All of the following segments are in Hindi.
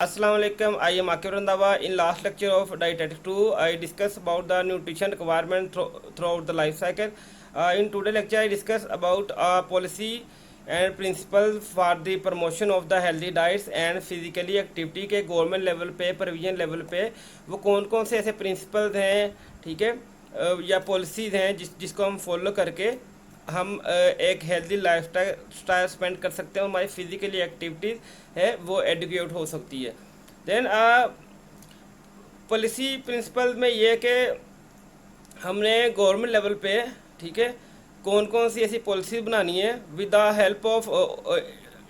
Assalamualaikum. I am Akib Randhawa. In last lecture of Dietetics 2, I discussed about the nutrition requirement throughout the life cycle. In today's lecture, I discuss about policy and principles for the promotion of the healthy diets and physically activity के गवर्नमेंट लेवल पे प्रोविजन लेवल पे वो कौन कौन से ऐसे प्रिंसिपल्स हैं, ठीक है, या पॉलिसीज़ हैं जिसको हम फॉलो करके हम एक हेल्दी लाइफ स्टाइल स्पेंड कर सकते हैं। हमारी फिजिकली एक्टिविटीज़ है वो एडुकेट हो सकती है। देन पॉलिसी प्रिंसिपल में ये है कि हमने गवर्नमेंट लेवल पे, ठीक है, कौन कौन सी ऐसी पॉलिसी बनानी है with the help of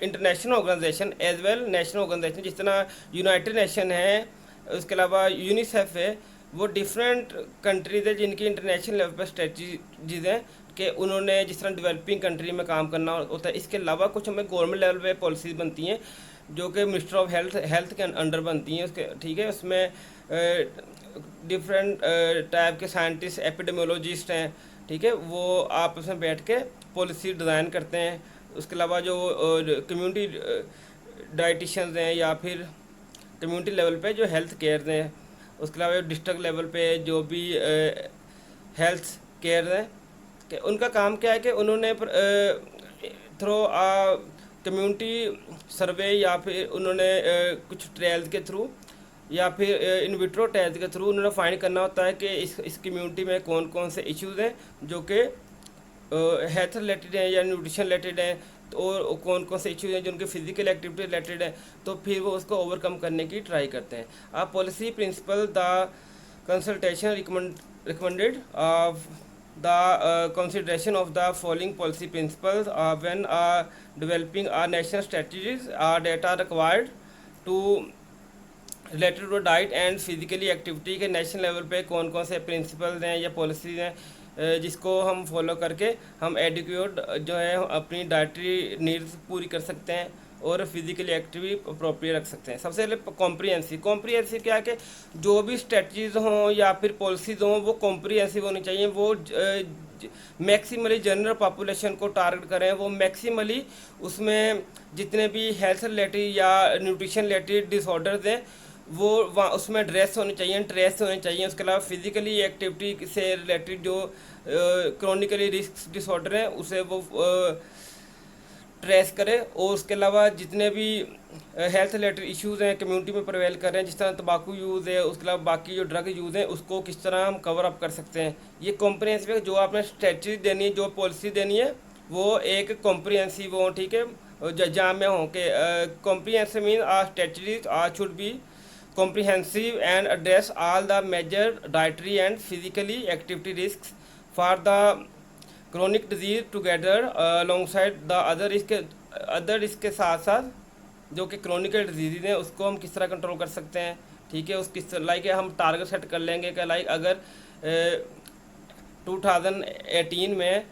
international organisation as well national organisation, जिस तरह यूनाइटेड नेशन है, उसके अलावा यूनिसेफ है। वो डिफरेंट कंट्रीज है जिनकी इंटरनेशनल लेवल पर स्ट्रेटजीज हैं कि उन्होंने जिस तरह डेवलपिंग कंट्री में काम करना होता है। इसके अलावा कुछ हमें गवर्नमेंट लेवल पे पॉलिसीज बनती हैं जो कि मिनिस्टर ऑफ हेल्थ के अंडर बनती हैं उसके, ठीक है। उसमें डिफरेंट टाइप के साइंटिस्ट एपिडेमियोलॉजिस्ट हैं, ठीक है, वो आपस में बैठ के पॉलिसी डिज़ाइन करते हैं। उसके अलावा जो कम्युनिटी डाइटिशियंस हैं या फिर कम्युनिटी लेवल पे जो हेल्थ केयर हैं, उसके अलावा डिस्ट्रिक्ट लेवल पे जो भी हेल्थ केयर हैं, कि उनका काम क्या है कि उन्होंने थ्रू कम्युनिटी सर्वे या फिर उन्होंने कुछ ट्रायल्स के थ्रू या फिर इन विट्रो ट्रायल्स के थ्रू उन्होंने फाइंड करना होता है कि इस कम्युनिटी में कौन कौन से इश्यूज़ हैं जो कि हेल्थ रिलेटेड हैं या न्यूट्रिशन रिलेटेड हैं, तो और कौन कौन से इश्यूज हैं जो उनके फिजिकल एक्टिविटी रिलेटेड हैं, तो फिर वो उसको ओवरकम करने की ट्राई करते हैं। आप policy principle the consultation recommended the consideration of the following policy principles when developing our national strategies are data required to related to diet and physically activity के नेशनल लेवल पे कौन कौन से प्रिंसिपल्स हैं या पॉलिसीज़ हैं जिसको हम फॉलो करके हम एडिक्यूट जो है अपनी डाइटरी नीड्स पूरी कर सकते हैं और फिजिकली एक्टिव अप्रोप्रिएट रख सकते हैं। सबसे पहले कॉम्प्रिहेंसिव क्या है कि जो भी स्ट्रेटजीज़ हों या फिर पॉलिसीज़ हों वो कॉम्प्रिहेंसिव होनी चाहिए। वो मैक्सिमली जनरल पॉपुलेशन को टारगेट करें, वो मैक्सिमली उसमें जितने भी हेल्थ रिलेटेड या न्यूट्रिशन रिलेटेड डिसऑर्डर्स हैं वो वहाँ उसमें ट्रेस होने चाहिए। उसके अलावा फिजिकली एक्टिविटी से रिलेटेड जो क्रोनिकली रिस्क डिसऑर्डर हैं उसे वो ट्रेस करें, और उसके अलावा जितने भी हेल्थ रिलेटेड इश्यूज़ हैं कम्युनिटी में प्रिवेल कर रहे हैं, जिस तरह तंबाकू यूज़ है, उसके अलावा बाकी जो ड्रग यूज़ हैं उसको किस तरह हम कवर अप कर सकते हैं। ये कॉम्प्रिहेंसिव है। जो आपने स्ट्रेटजी देनी है, जो पॉलिसी देनी है, वो एक कॉम्प्रिहेंसिव हो, ठीक है, जामे हों कि comprehensive mean are strategies are should be comprehensive and address all the major dietary and physically activity risks for the chronic disease together alongside the other risk के साथ साथ जो कि क्रोनिकल डिजीज़ हैं उसको हम किस तरह कंट्रोल कर सकते हैं, ठीक है। उस किस लाइक हम टारगेट सेट कर लेंगे कि लाइक अगर 2018 में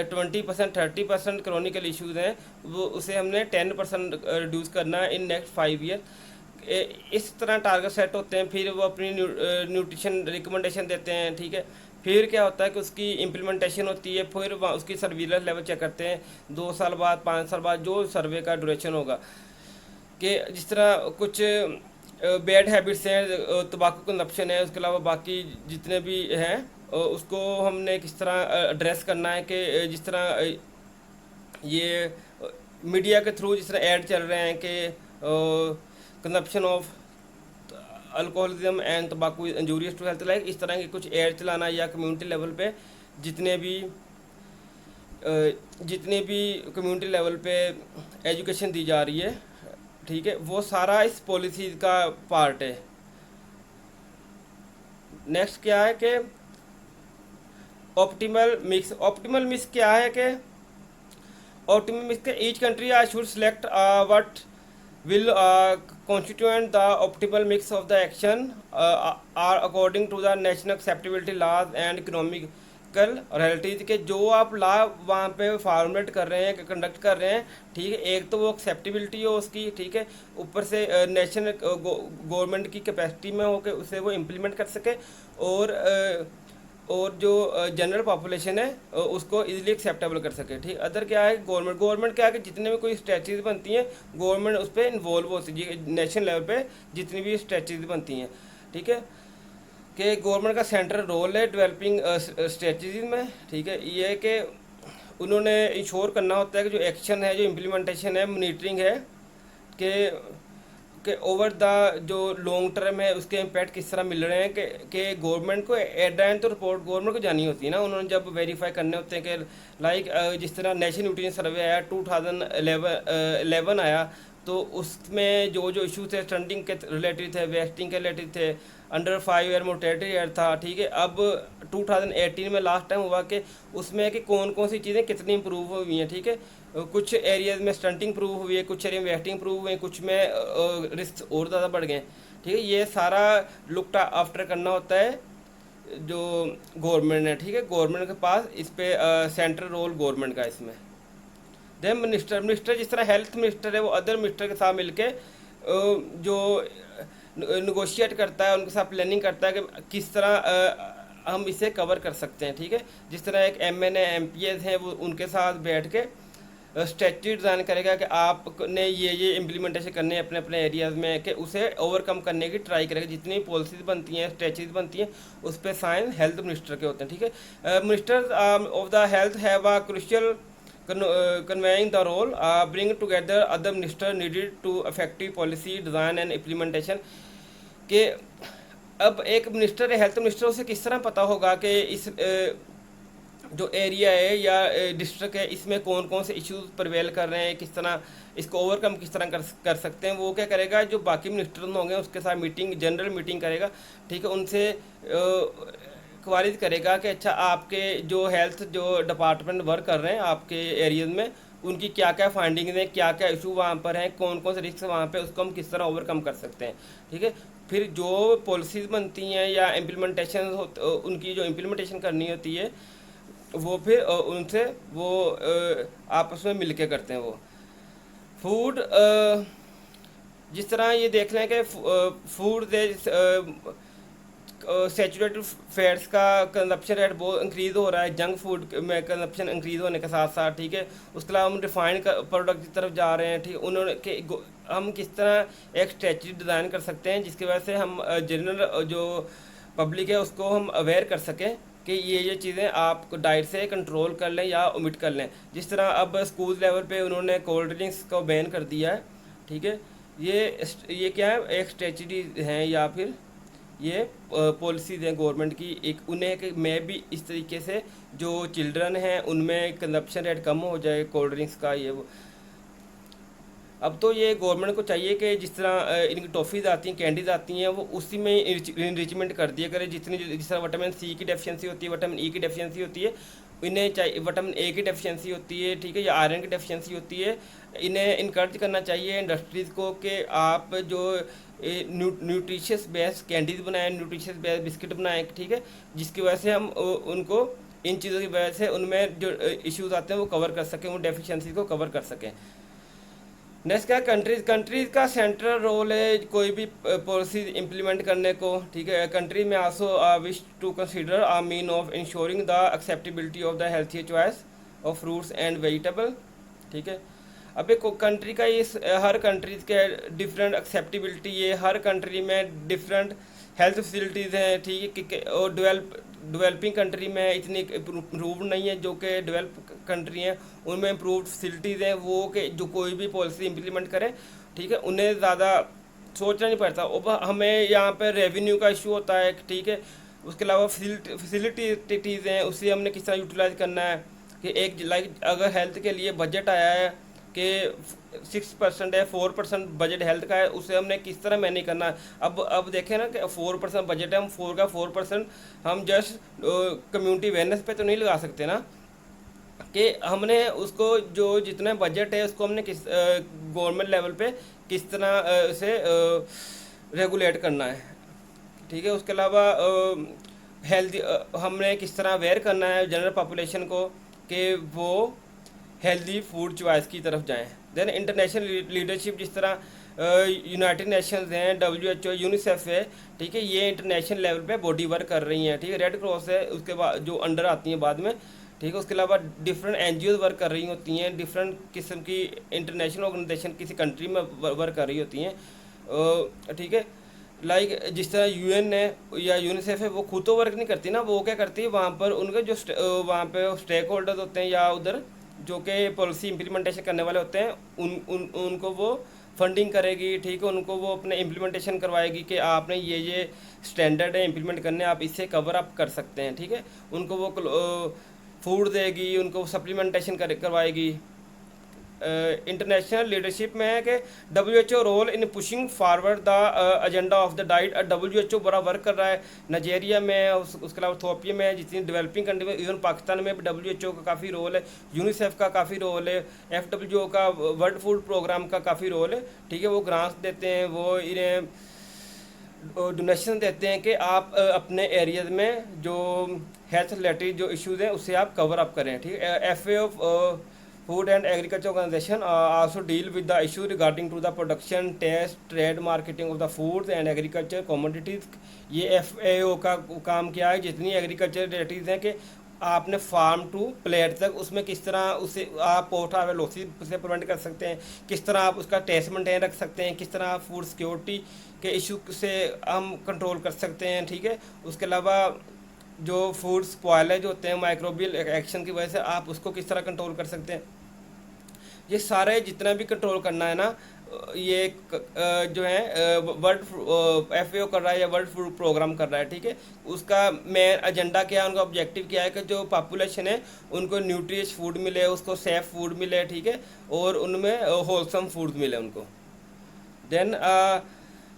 20% 30% क्रोनिकल इश्यूज़ हैं वो उसे हमने 10% रिड्यूस करना है इन नेक्स्ट 5 ईयर। इस तरह टारगेट सेट होते हैं। फिर वो अपनी न्यूट्रिशन रिकमेंडेशन देते हैं, ठीक है। फिर क्या होता है कि उसकी इम्प्लीमेंटेशन होती है, फिर उसकी सर्विलेंस लेवल चेक करते हैं 2 साल बाद 5 साल बाद जो सर्वे का ड्यूरेशन होगा, कि जिस तरह कुछ बैड हैबिट्स हैं, तंबाकू कंजप्शन है, उसके अलावा बाकी जितने भी हैं उसको हमने किस तरह एड्रेस करना है। कि जिस तरह ये मीडिया के थ्रू जिस तरह ऐड चल रहे हैं कि कंजप्शन ऑफ अल्कोहलिज्म एंड तंबाकू इंजूरियस टू हेल्थ, लाइक इस तरह के कुछ एड चलाना, या कम्युनिटी लेवल पे जितने भी कम्युनिटी लेवल पे एजुकेशन दी जा रही है, ठीक है, वो सारा इस पॉलिसी का पार्ट है। नेक्स्ट क्या है कि ऑप्टिमल मिक्स क्या है कि ऑप्टिमल मिक्स के each country I should select what will constitute the optimal mix of the action are according to the national acceptability laws and economical realities के जो आप लॉ वहाँ पे फॉर्मुलेट कर रहे हैं, कंडक्ट कर रहे हैं, ठीक है। एक तो वो एक्सेप्टेबिलिटी हो उसकी, ठीक है, ऊपर से नेशनल गवर्नमेंट की कैपेसिटी में हो के उसे वो इम्प्लीमेंट कर सके, और और जो जनरल पॉपुलेशन है उसको इजीली एक्सेप्टेबल कर सके। ठीक, अदर क्या है, गवर्नमेंट क्या है कि जितने भी कोई स्ट्रेटजीज बनती हैं गवर्नमेंट उस पर इन्वॉल्व होती है, नेशनल लेवल पे जितनी भी स्ट्रेटजीज बनती हैं। ठीक है, कि गवर्नमेंट का सेंट्रल रोल है डेवलपिंग स्ट्रेटजीज में। ठीक है, ये है कि उन्होंने इंश्योर करना होता है कि जो एक्शन है, जो इम्प्लीमेंटेशन है, मॉनिटरिंग है कि ओवर द जो लॉन्ग टर्म है उसके इम्पैक्ट किस तरह मिल रहे हैं, कि गवर्नमेंट को एट द एंड तो रिपोर्ट गवर्नमेंट को जानी होती है ना। उन्होंने जब वेरीफाई करने होते हैं कि लाइक जिस तरह नेशनल न्यूट्रिशन सर्वे आया 2011 आया, तो उसमें जो जो इशू थे स्टंटिंग के रिलेटेड थे, वेस्टिंग के रिलेटेड थे, अंडर 5 ईयर मोर्टेलिटी रेट था। ठीक है, अब 2018 में लास्ट टाइम हुआ कि उसमें कि कौन कौन सी चीज़ें कितनी इंप्रूव हुई हैं। ठीक है, कुछ एरियाज में स्टंटिंग इंप्रूव हुई है, कुछ एरिया में वेस्टिंग इंप्रूव हुए हैं, कुछ में रिस्क और ज़्यादा बढ़ गए। ठीक है, ये सारा लुक आफ्टर करना होता है जो गवर्नमेंट है। ठीक है, गवर्नमेंट के पास इस पे सेंट्रल रोल गवर्नमेंट का इसमें। देन मिनिस्टर जिस तरह हेल्थ मिनिस्टर है वो अदर मिनिस्टर के साथ मिलके जो निगोशिएट करता है, उनके साथ प्लानिंग करता है कि किस तरह हम इसे कवर कर सकते हैं। ठीक है, जिस तरह एक MNA MPs हैं वो उनके साथ बैठ के स्ट्रेटजी डिज़ाइन करेगा कि आपने ये इम्प्लीमेंटेशन करने हैं अपने अपने एरियाज़ में, कि उसे ओवरकम करने की ट्राई करेगा। जितनी पॉलिसीज बनती हैं, स्ट्रेटजीज बनती हैं, उस पर साइन हेल्थ मिनिस्टर के होते हैं। ठीक है, ministers of the health have a crucial conveying the role, bring together other minister needed to effective policy design and implementation। कि अब एक मिनिस्टर है, हेल्थ मिनिस्टर, उसे किस तरह पता होगा कि इस जो एरिया है या डिस्ट्रिक्ट है इसमें कौन कौन से इश्यूज प्रिवेल कर रहे हैं, किस तरह इसको ओवरकम किस तरह कर सकते हैं। वो क्या करेगा, जो बाकी मिनिस्टर होंगे उसके साथ मीटिंग, जनरल मीटिंग करेगा। ठीक है, उनसे क्वारिज करेगा कि अच्छा आपके जो हेल्थ जो डिपार्टमेंट वर्क कर रहे हैं आपके एरियाज में, उनकी क्या क्या फाइंडिंग्स हैं, क्या क्या इशू वहाँ पर हैं, कौन कौन से रिस्क वहाँ पे, उसको हम किस तरह ओवरकम कर सकते हैं। ठीक है, फिर जो पॉलिसीज़ बनती हैं या इम्प्लीमेंटेशन उनकी जो इम्प्लीमेंटेशन करनी होती है वो फिर उनसे वो आपस में मिल के करते हैं। वो फूड जिस तरह ये देख लें कि फूड सैचुरेटेड फैट्स का कंजप्शन रेट बहुत इंक्रीज़ हो रहा है, जंक फूड में कंजप्शन इंक्रीज़ होने के साथ साथ। ठीक है, उसके अलावा हम रिफाइंड प्रोडक्ट की तरफ जा रहे हैं। ठीक है, उन्होंने कि हम किस तरह एक स्ट्रेटजी डिज़ाइन कर सकते हैं जिसकी वजह से हम जनरल जो पब्लिक है उसको हम अवेयर कर सकें कि ये चीज़ें आप डाइट से कंट्रोल कर लें या ओमिट कर लें। जिस तरह अब स्कूल लेवल पे उन्होंने कोल्ड ड्रिंक्स को बैन कर दिया है। ठीक है, ये क्या है, एक स्ट्रेटजी है या फिर ये पॉलिसीज़ हैं गवर्नमेंट की, एक उन्हें कि मैं भी इस तरीके से जो चिल्ड्रन हैं उनमें कंजप्शन रेट कम हो जाए कोल्ड ड्रिंक्स का, ये वो। अब तो ये गवर्नमेंट को चाहिए कि जिस तरह इनकी टॉफ़ीज़ आती हैं, कैंडीज़ आती हैं, वो उसी में इनरिचमेंट कर दिया करे। जिस तरह विटामिन C की डेफिशिएंसी होती है, विटामिन E की डेफिशिएंसी होती है, इन्हें चाहिए विटामिन A की डेफिशिएंसी होती है। ठीक है, या आयरन की डेफिशिएंसी होती है। इन्हें इनकरेज करना चाहिए इंडस्ट्रीज़ को कि आप जो न्यूट्रिशियस बेस्ड कैंडीज़ बनाएं, न्यूट्रिशियस बेस्ड बिस्किट बनाएं। ठीक है, जिसकी वजह से हम उनको इन चीज़ों की वजह से उनमें जो इश्यूज़ आते हैं वो कवर कर सकें, उन डेफिशिएंसी को कवर कर सकें। नेक्स्ट क्या, कंट्रीज का सेंट्रल रोल है कोई भी पॉलिसी इम्प्लीमेंट करने को। ठीक है, कंट्री में also wish to consider a mean of insuring the acceptability of the healthy choice of fruits and vegetable. ठीक है, अब एक कंट्री का ये हर कंट्रीज के डिफरेंट एक्सेप्टेबिलिटी, ये हर कंट्री में डिफरेंट हेल्थ फैसिलिटीज़ हैं। ठीक है, और डेवलपिंग कंट्री में इतनी इम्प्रूव नहीं है, जो कि डेवलप कंट्री हैं उनमें इम्प्रूव फैसिलिटीज़ हैं। वो कि जो कोई भी पॉलिसी इम्प्लीमेंट करें, ठीक है, उन्हें ज़्यादा सोचना नहीं पड़ता। और हमें यहाँ पर रेवेन्यू का इशू होता है। ठीक है, उसके अलावा फैसिलिटीज़ हैं, उसे हमने किस तरह यूटिलाइज करना है। कि एक लाइक अगर हेल्थ के लिए बजट आया है कि 6% है, 4% बजट हेल्थ का है, उसे हमने किस तरह मैनेज करना है। अब देखें ना कि 4% बजट है, हम 4% हम जस्ट कम्युनिटी अवेयरनेस पे तो नहीं लगा सकते ना, कि हमने उसको जो जितना बजट है उसको हमने किस गवर्नमेंट लेवल पे किस तरह से रेगुलेट करना है। ठीक है, उसके अलावा हेल्थ हमने किस तरह अवेयर करना है जनरल पॉपुलेशन को कि वो हेल्दी फूड चॉइस की तरफ जाएं। देन इंटरनेशनल लीडरशिप, जिस तरह यूनाइटेड नेशंस हैं, WHO, यूनिसेफ है, ठीक है, ये इंटरनेशनल लेवल पे बॉडी वर्क कर रही हैं, ठीक है। रेड क्रॉस है उसके बाद जो अंडर आती हैं बाद में, ठीक है। उसके अलावा डिफरेंट NGOs वर्क कर रही होती हैं, डिफरेंट किस्म की इंटरनेशनल ऑर्गेनाइजेशन किसी कंट्री में वर्क कर रही होती हैं, ठीक है। लाइक जिस तरह UN है या यूनिसेफ है, वो खुद तो वर्क नहीं करती ना, वो क्या करती है वहाँ पर उनके जो वहाँ पे स्टेक होल्डर्स होते हैं या उधर जो कि पॉलिसी इम्प्लीमेंटेशन करने वाले होते हैं, उनको वो फंडिंग करेगी, ठीक है। उनको वो अपने इम्प्लीमेंटेशन करवाएगी कि आपने ये स्टैंडर्ड है इम्प्लीमेंट करने, आप इससे कवर अप कर सकते हैं, ठीक है। उनको वो फूड देगी, उनको सप्लीमेंटेशन करवाएगी। इंटरनेशनल लीडरशिप में है कि WHO role in pushing forward the agenda of the diet. WHO बड़ा वर्क कर रहा है नाइजीरिया में, उसके अलावा इथोपिया में, जितनी डेवलपिंग कंट्री में, इवन पाकिस्तान में भी WHO का काफ़ी रोल है, यूनिसेफ का काफ़ी रोल है, FWO का, वर्ल्ड फूड प्रोग्राम का काफ़ी रोल है, ठीक है। वो ग्रांट्स देते हैं, वो इन्हें डोनेशन देते हैं कि आप अपने एरियाज में जो हेल्थ रिलेटेड जो इश्यूज हैं उससे आप कवर अप करें, ठीक है। FAO food and agriculture organisation also deal with the issue regarding to the production, taste, trade, marketing of the food and agriculture commodities. ये FAO का काम क्या है, जितनी एग्रीकल्चर रिलेटेड हैं कि आपने फार्म टू प्लेट तक उसमें किस तरह उसे आप पोर्ट अवेलेबिलिटी से प्रिवेंट कर सकते हैं, किस तरह आप उसका टेस्ट मेंटेन रख सकते हैं, किस तरह आप फूड सिक्योरिटी के इशू से हम कंट्रोल कर सकते हैं, ठीक है। उसके अलावा जो फूड स्पॉयलेज होते हैं माइक्रोबियल एक्शन की वजह से, आप उसको किस तरह कंट्रोल कर सकते हैं। ये सारे जितना भी कंट्रोल करना है ना, ये जो है वर्ल्ड FAO कर रहा है या वर्ल्ड फूड प्रोग्राम कर रहा है, ठीक है। उसका मेन एजेंडा क्या है, उनका ऑब्जेक्टिव क्या है कि जो पॉपुलेशन है उनको न्यूट्रिशियस फूड मिले, उसको सेफ फूड मिले, ठीक है, और उनमें होलसम फूड मिले उनको। देन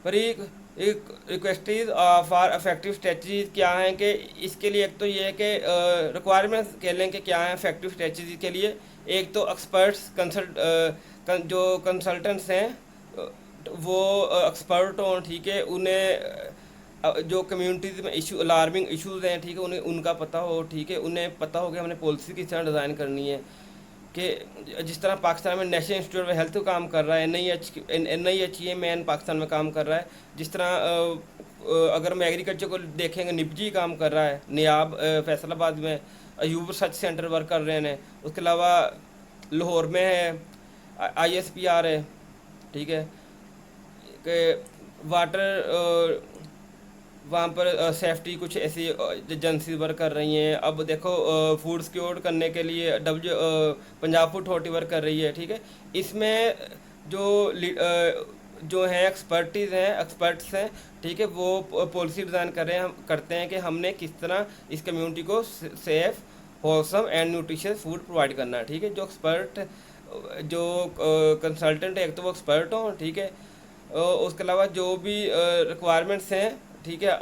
पर एक request is for effective strategies क्या है कि इसके लिए एक तो ये है कि रिक्वायरमेंट्स कह लें कि क्या है इफेक्टिव स्ट्रेटजीज के लिए। एक तो एक्सपर्ट्स जो कंसल्टेंट्स हैं वो एक्सपर्ट हों, ठीक है। उन्हें जो कम्युनिटीज़ में इशू अलार्मिंग इश्यूज़ हैं, ठीक है, उन्हें उनका पता हो, ठीक है। उन्हें पता हो कि हमने पॉलिसी किस तरह डिज़ाइन करनी है, कि जिस तरह पाकिस्तान में नेशनल इंस्टीट्यूट ऑफ हेल्थ काम कर रहा है, NIHEMN पाकिस्तान में काम कर रहा है, जिस तरह अगर हम एग्रीकल्चर को देखेंगे निपजी काम कर रहा है, नियाब फैसलाबाद में, अयूब रिसर्च सेंटर वर्क कर रहे हैं, उसके अलावा लाहौर में है ISPR है, ठीक है, कि वाटर वहाँ पर सेफ्टी कुछ ऐसी एजेंसी वर्क कर रही हैं। अब देखो फूड सिक्योर करने के लिए पंजाब फूड अथॉरिटी वर्क कर रही है, ठीक है। इसमें जो हैं एक्सपर्ट्स हैं, ठीक है, वो पॉलिसी डिज़ाइन कर रहे हैं, हम करते हैं कि हमने किस तरह इस कम्युनिटी को safe, wholesome and nutritious food provide करना है, ठीक है। जो कंसल्टेंट है, एक तो वो एक्सपर्ट हो, ठीक है। उसके अलावा जो भी रिक्वायरमेंट्स हैं, ठीक है,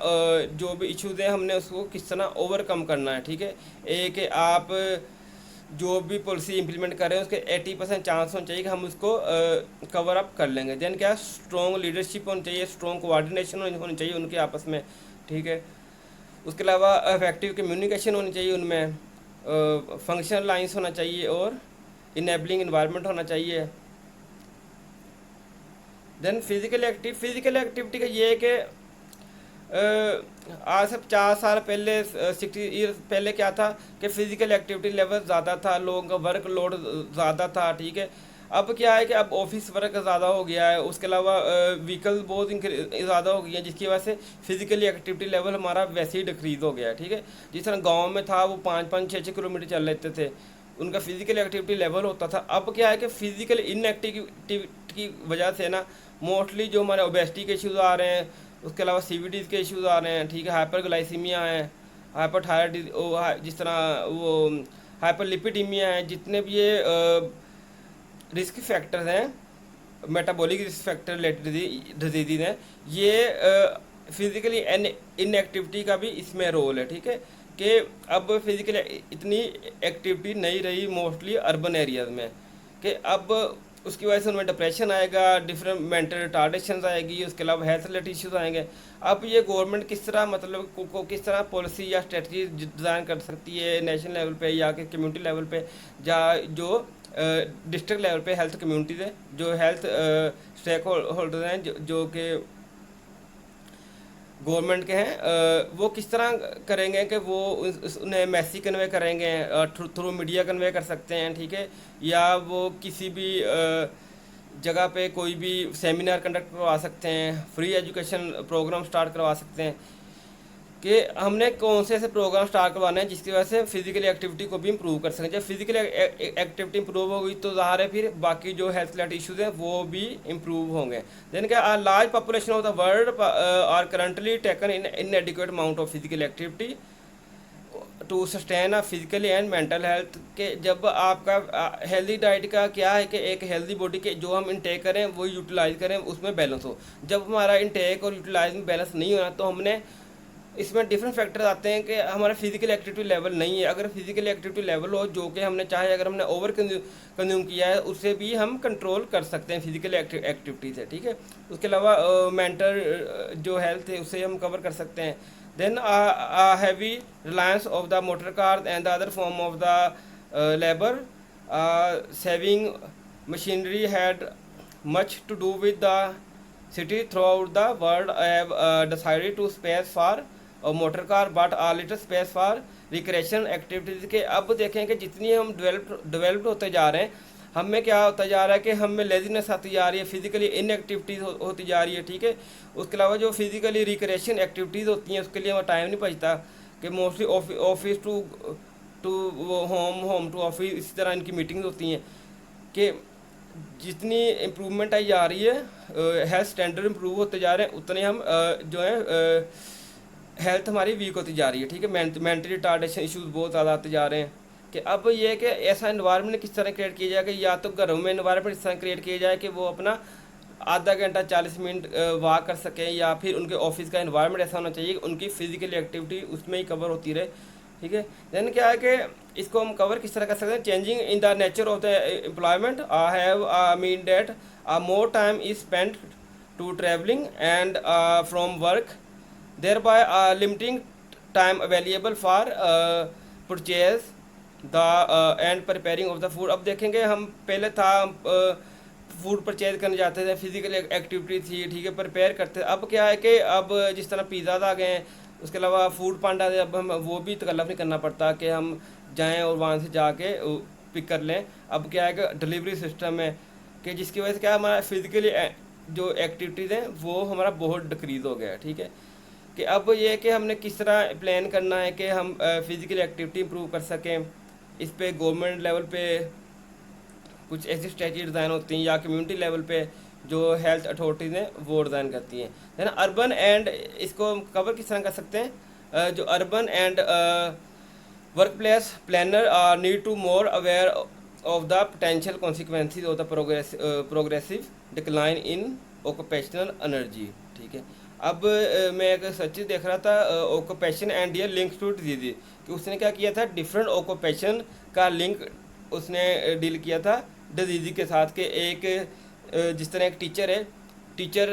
जो भी इश्यूज़ हैं, हमने उसको किस तरह ओवरकम करना है, ठीक है। एक आप जो भी पॉलिसी इंप्लीमेंट कर रहे हैं उसके 80% चांस होना चाहिए कि हम उसको कवर अप कर लेंगे। देन क्या, स्ट्रॉन्ग लीडरशिप होनी चाहिए, स्ट्रॉन्ग कोऑर्डिनेशन होनी चाहिए उनके आपस में, ठीक है। उसके अलावा इफेक्टिव कम्युनिकेशन होनी चाहिए उनमें, फंक्शनल लाइंस होना चाहिए और इनेबलिंग इन्वायरमेंट होना चाहिए। देन फिज़िकल एक्टिविटी का ये है कि आज से 50 साल पहले, 60 ईयर्स पहले क्या था कि फ़िज़िकल एक्टिविटी लेवल ज़्यादा था, लोगों का वर्क लोड ज़्यादा था, ठीक है। अब क्या है कि अब ऑफिस वर्क ज़्यादा हो गया है, उसके अलावा व्हीकल बहुत ज़्यादा हो गई हैं, जिसकी वजह से फिज़िकली एक्टिविटी लेवल हमारा वैसे ही डिक्रीज़ हो गया है, ठीक है। जिस तरह गाँव में था वो 5-5, 6-6 किलोमीटर चल लेते थे, उनका फिज़िकल एक्टिविटी लेवल होता था। अब क्या है कि फ़िज़िकल इनएक्टिविटी की वजह से ना मोस्टली जो हमारे ओबेसिटी के इश्यूज़ आ रहे हैं, उसके अलावा CVDs के इश्यूज़ आ रहे हैं, ठीक है, हाइपरग्लाइसीमिया है, हाइपरथायराइड, जिस तरह वो हाइपरलिपिडीमिया है, जितने भी ये रिस्क फैक्टर्स हैं, metabolic risk factor related disease हैं, ये फिज़िकली इनएक्टिविटी का भी इसमें रोल है, ठीक है। कि अब फिज़िकली इतनी एक्टिविटी नहीं रही मोस्टली अर्बन एरियाज़ में, कि अब उसकी वजह से उनमें डिप्रेशन आएगा, डिफरेंट मेंटल रिटार्डेशन आएगी, उसके अलावा हेल्थ रिलेटेड इश्यूज आएंगे। अब ये गवर्नमेंट किस तरह मतलब को किस तरह पॉलिसी या स्ट्रेटजी डिज़ाइन कर सकती है नेशनल लेवल पे या कि कम्युनिटी लेवल पे, या जो डिस्ट्रिक्ट लेवल पे हेल्थ कम्युनिटीज़ है, जो हेल्थ स्टेक होल्डर हैं, जो कि गवर्नमेंट के हैं, वो किस तरह करेंगे कि वो उन्हें मैसेज कन्वे करेंगे, थ्रू मीडिया कन्वे कर सकते हैं, ठीक है, या वो किसी भी जगह पे कोई भी सेमिनार कंडक्ट करवा सकते हैं, फ्री एजुकेशन प्रोग्राम स्टार्ट करवा सकते हैं, कि हमने कौन से ऐसे प्रोग्राम स्टार्ट करवाने हैं जिसकी वजह से फिजिकल एक्टिविटी को भी इम्प्रूव कर सकें। जब फिजिकल एक्टिविटी इम्प्रूव होगी तो ज़ाहिर है फिर बाकी जो हेल्थ रिलेटेड इश्यूज हैं वो भी इम्प्रूव होंगे। देन क्या large population of the world are currently taken in adequate amount of physical activity to sustain a physically and mental health. के जब आपका हेल्दी डाइट का क्या है कि एक हेल्दी बॉडी के जो हम इंटेक करें वो यूटिलाइज करें, उसमें बैलेंस हो। जब हमारा इंटेक और यूटिलाइज में बैलेंस नहीं होना तो हमने इसमें डिफरेंट फैक्टर्स आते हैं कि हमारा फिजिकल एक्टिविटी लेवल नहीं है। अगर फिजिकल एक्टिविटी लेवल हो जो कि हमने चाहे अगर हमने ओवर कंज्यूम किया है उससे भी हम कंट्रोल कर सकते हैं फिजिकल एक्टिविटी से, ठीक है। उसके अलावा मेंटल जो हेल्थ है उसे हम कवर कर सकते हैं। Then heavy reliance of the motor car and the other form of the labour saving machinery had much to do with the city throughout the world. I have decided to space for a motor car but a little space for recreation activities। के अब देखें कि जितनी हम डेवलप्ड होते जा रहे हैं हमें क्या होता जा रहा है कि हमें लेजीनेस आती जा रही है, फिजिकली इनएक्टिविटीज़ होती जा रही है, ठीक है। उसके अलावा जो फिजिकली रिक्रिएशन एक्टिविटीज़ होती हैं उसके लिए हमें टाइम नहीं बचता, कि mostly office to home to office, इसी तरह इनकी मीटिंग्स होती हैं। कि जितनी इम्प्रूवमेंट आई जा रही है, हेल्थ स्टैंडर्ड इम्प्रूव होते जा रहे हैं, उतने हम जो है हेल्थ हमारी वीक होती जा रही है, ठीक है। मेंटली रिटार्डेशन इश्यूज बहुत ज़्यादा आते जा रहे हैं। कि अब ये है कि ऐसा इन्वायरमेंट किस तरह क्रिएट किया जाए कि या तो घरों में इन्वायरमेंट इस तरह क्रिएट किया जाए कि वो अपना आधा घंटा 40 मिनट वॉक कर सकें, या फिर उनके ऑफिस का इन्वायरमेंट ऐसा होना चाहिए कि उनकी फिजिकल एक्टिविटी उसमें ही कवर होती रहे, ठीक है। देन क्या है कि इसको हम कवर किस तरह कर सकते हैं, changing in the nature of the employment. I have mean that more time is spend to travelling and from work, thereby limiting time available for purchase the and preparing of the food. अब देखेंगे हम पहले था फूड परचेज करने जाते थे, फिजिकल एक्टिविटी थी, ठीक है, प्रिपेयर करते थे। अब क्या है कि अब जिस तरह पिज़्ज़ा आ गए हैं, उसके अलावा फूड पांडा से अब हम वो भी तकल्लुफ़ नहीं करना पड़ता कि हम जाएं और वहाँ से जाके पिक कर लें। अब क्या है कि डिलीवरी सिस्टम है, कि जिसकी वजह से क्या हमारा फिजिकली जो एक्टिविटीज़ हैं वो हमारा बहुत डिक्रीज़ हो गया है, ठीक है। कि अब ये है कि हमने किस तरह प्लान करना है कि हम फिजिकल एक्टिविटी इंप्रूव कर सकें। इस पे गवर्नमेंट लेवल पे कुछ ऐसी स्ट्रेटजी डिज़ाइन होती हैं, या कम्युनिटी लेवल पे जो हेल्थ अथॉरिटीज़ हैं वो डिज़ाइन करती हैं। है ना, अर्बन एंड इसको हम कवर किस तरह कर सकते हैं, जो urban and work place planner need to more aware of the potential consequences of the progressive decline in occupational energy, ठीक है। अब मैं एक सच्ची देख रहा था occupation and their links to disease, कि उसने क्या किया था, डिफरेंट ऑक्यूपेशन का लिंक उसने डील किया था डिजीज के साथ। के एक जिस तरह एक टीचर है, टीचर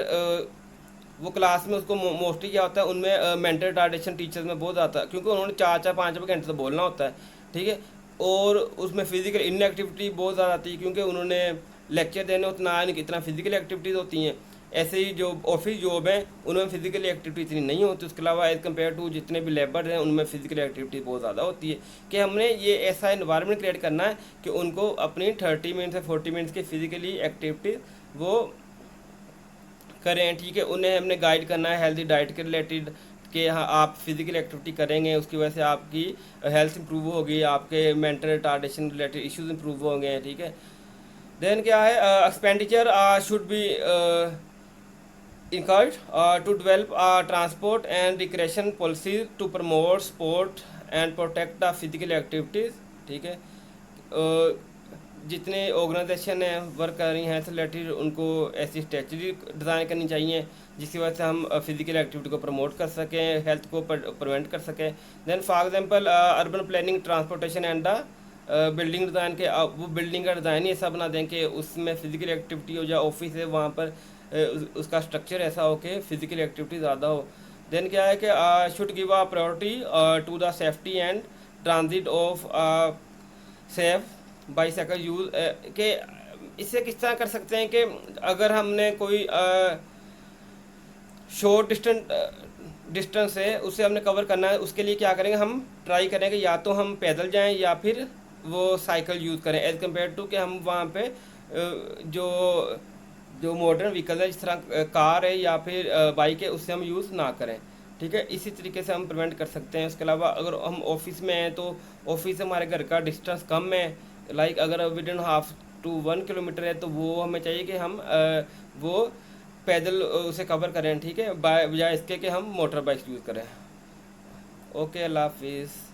वो क्लास में उसको मोस्टली क्या होता है उनमें मेंटल रिटार्डेशन टीचर्स में बहुत आता है, क्योंकि उन्होंने 4-5 घंटे से बोलना होता है, ठीक है। और उसमें फिजिकल इनएक्टिविटी बहुत ज़्यादा आती है, क्योंकि उन्होंने लेक्चर देने उतना इतना फिजिकल एक्टिविटीज़ होती हैं। ऐसे ही जो ऑफिस जॉब है उनमें फिजिकल एक्टिविटी इतनी नहीं होती। उसके अलावा एज़ कम्पेयर टू जितने भी लेबर हैं उनमें फिजिकल एक्टिविटी बहुत ज़्यादा होती है। कि हमने ये ऐसा इन्वायरमेंट क्रिएट करना है कि उनको अपनी 30 मिनट से 40 मिनट्स की फिजिकली एक्टिविटी वो करें, ठीक है। उन्हें हमने गाइड करना है हेल्दी डाइट के रिलेटेड, कि हाँ आप फिजिकल एक्टिविटी करेंगे उसकी वजह से आपकी हेल्थ इंप्रूव होगी, आपके mental retardation related issues improve होंगे, ठीक है। देन क्या है, expenditure should be encouraged to develop transport and recreation policies to promote sport and protect the physical activities, ठीक है। जितने ऑर्गेनाइजेशन हैं वर्क कर रही हैं रिलेटेड उनको ऐसी स्ट्रेटजी डिज़ाइन करनी चाहिए जिसकी वजह से हम फिजिकल एक्टिविटी को प्रमोट कर सकें, हेल्थ को प्रिवेंट कर सकें। Then for example urban planning, transportation and the building design के वो बिल्डिंग का डिज़ाइन ही ऐसा बना दें कि उसमें फिजिकल एक्टिविटी हो, या ऑफिस है वहाँ पर उसका स्ट्रक्चर ऐसा हो कि फिजिकल एक्टिविटी ज़्यादा हो। देन क्या है कि should give a priority to the safety and transit of safe bicycle use के इससे किस तरह कर सकते हैं कि अगर हमने कोई शॉर्ट डिस्टेंस है उसे हमने कवर करना है, उसके लिए क्या करेंगे, हम ट्राई करेंगे या तो हम पैदल जाएं या फिर वो साइकिल यूज़ करें एज़ कम्पेयर टू कि हम वहाँ पे जो जो मॉडर्न व्हीकल है जिस तरह कार है या फिर बाइक है उससे हम यूज़ ना करें। ठीक है, इसी तरीके से हम प्रिवेंट कर सकते हैं। उसके अलावा अगर हम ऑफिस में हैं तो ऑफिस से हमारे घर का डिस्टेंस कम है, लाइक अगर with in half to 1 kilometre है, तो वो हमें चाहिए कि हम वो पैदल उसे कवर करें। ठीक है, बजाय इसके कि हम मोटर बाइक यूज़ करें। ओके, अल्लाह हाफिज़।